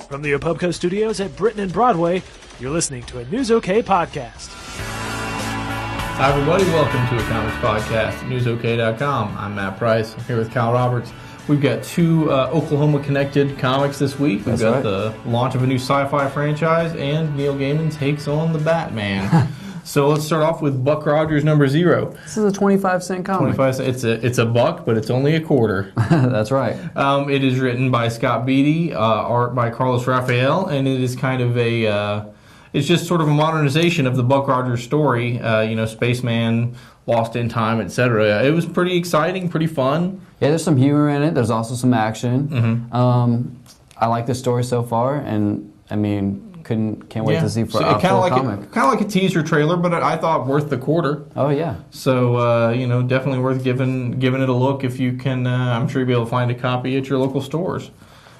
From the Opubco Studios at Britain and Broadway, you're listening to a News OK podcast. Hi, everybody. Welcome to a comics podcast at newsok.com. I'm Matt Price. I'm here with Kyle Roberts. We've got two Oklahoma-connected comics this week. We've got the launch of a new sci-fi franchise, and Neil Gaiman takes on the Batman. So let's start off with Buck Rogers #0. This is a 25-cent comic. 25 cents. It's a buck, but it's only a quarter. That's right. It is written by Scott Beatty, art by Carlos Raphael, and it is kind of it's just sort of a modernization of the Buck Rogers story. Spaceman, lost in time, etc. It was pretty exciting, pretty fun. Yeah, there's some humor in it. There's also some action. Mm-hmm. I like the story so far, and I mean, can't wait to see for a full comic. Kind of like a teaser trailer, but I thought worth the quarter. Oh yeah. So definitely worth giving it a look if you can. I'm sure you'll be able to find a copy at your local stores.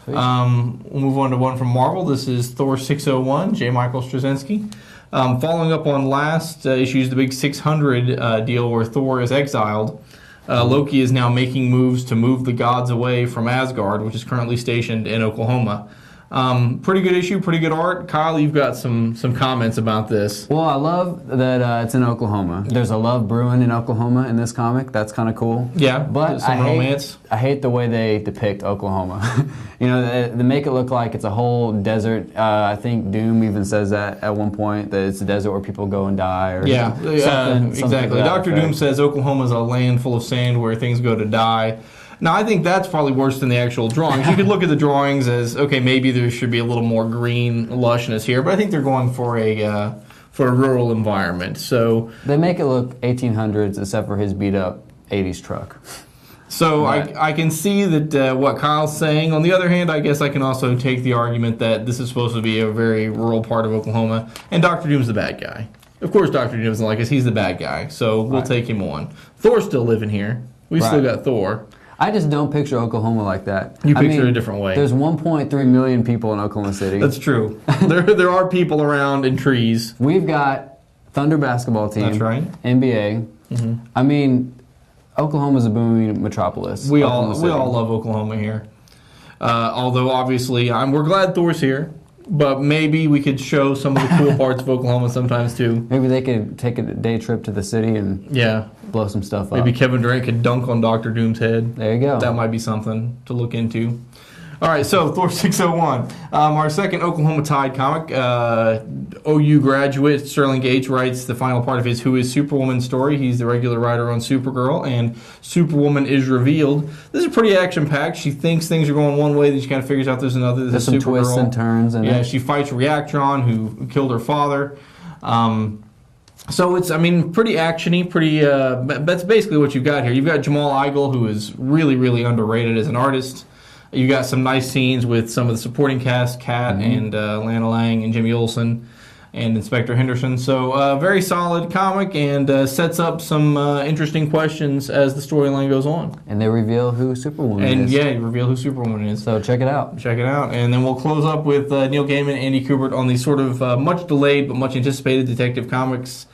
We'll move on to one from Marvel. This is Thor 601, J. Michael Straczynski. Following up on last issue's the big 600 deal where Thor is exiled, Loki is now making moves to move the gods away from Asgard, which is currently stationed in Oklahoma. Pretty good issue, pretty good art. Kyle, you've got some comments about this. Well, I love that it's in Oklahoma. There's a love brewing in Oklahoma in this comic. That's kind of cool. Yeah, but some romance. I hate the way they depict Oklahoma. They make it look like it's a whole desert. I think Doom even says that at one point, that it's a desert where people go and die. Or something exactly. Dr. Doom says Oklahoma's a land full of sand where things go to die. Now, I think that's probably worse than the actual drawings. You could look at the drawings as, okay, maybe there should be a little more green lushness here, but I think they're going for a rural environment. So they make it look 1800s, except for his beat-up 80s truck. So I can see that what Kyle's saying. On the other hand, I guess I can also take the argument that this is supposed to be a very rural part of Oklahoma, and Dr. Doom's the bad guy. Of course, Dr. Doom doesn't like us. He's the bad guy, so we'll take him on. Thor's still living here. We still got Thor. I just don't picture Oklahoma like that. You picture it a different way. There's 1.3 million people in Oklahoma City. That's true. there are people around in trees. We've got Thunder basketball team. That's right. NBA. Mm-hmm. I mean, Oklahoma's a booming metropolis. We all love Oklahoma here. Although obviously, we're glad Thor's here. But maybe we could show some of the cool parts of Oklahoma sometimes too. Maybe they could take a day trip to the city and blow some stuff up. Maybe Kevin Durant could dunk on Dr. Doom's head. There you go. That might be something to look into. All right, so Thor 601. Our second Oklahoma Tide comic. OU graduate Sterling Gates writes the final part of his Who is Superwoman story. He's the regular writer on Supergirl, and Superwoman is revealed. This is pretty action-packed. She thinks things are going one way, then she kind of figures out there's another. There's some twists and turns. She fights Reactron, who killed her father. So it's, pretty actiony, pretty. That's basically what you've got here. You've got Jamal Igle, who is really, really underrated as an artist. You got some nice scenes with some of the supporting cast, Kat and Lana Lang and Jimmy Olsen and Inspector Henderson. So very solid comic and sets up some interesting questions as the storyline goes on. And they reveal who Superwoman is. And reveal who Superwoman is. So check it out. Check it out. And then we'll close up with Neil Gaiman and Andy Kubert on the sort of much delayed but much anticipated Detective Comics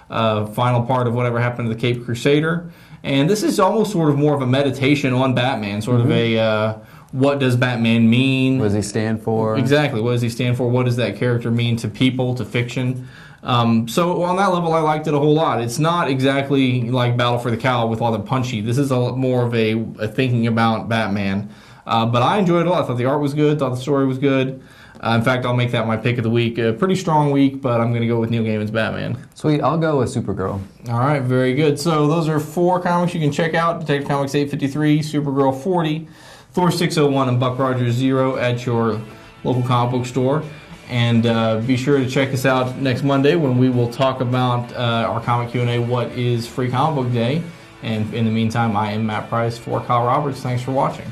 final part of Whatever Happened to the Caped Crusader. And this is almost sort of more of a meditation on Batman, sort of a... what does Batman mean? What does he stand for? Exactly. What does he stand for? What does that character mean to people, to fiction? So on that level, I liked it a whole lot. It's not exactly like Battle for the Cowl with all the punchy. This is more of a thinking about Batman. But I enjoyed it a lot. I thought the art was good. Thought the story was good. In fact, I'll make that my pick of the week. A pretty strong week, but I'm going to go with Neil Gaiman's Batman. Sweet. I'll go with Supergirl. All right. Very good. So those are 4 comics you can check out. Detective Comics 853, Supergirl 40, Thor 601, and Buck Rogers 0 at your local comic book store. And be sure to check us out next Monday when we will talk about our comic Q&A, What is Free Comic Book Day? And in the meantime, I am Matt Price for Kyle Roberts. Thanks for watching.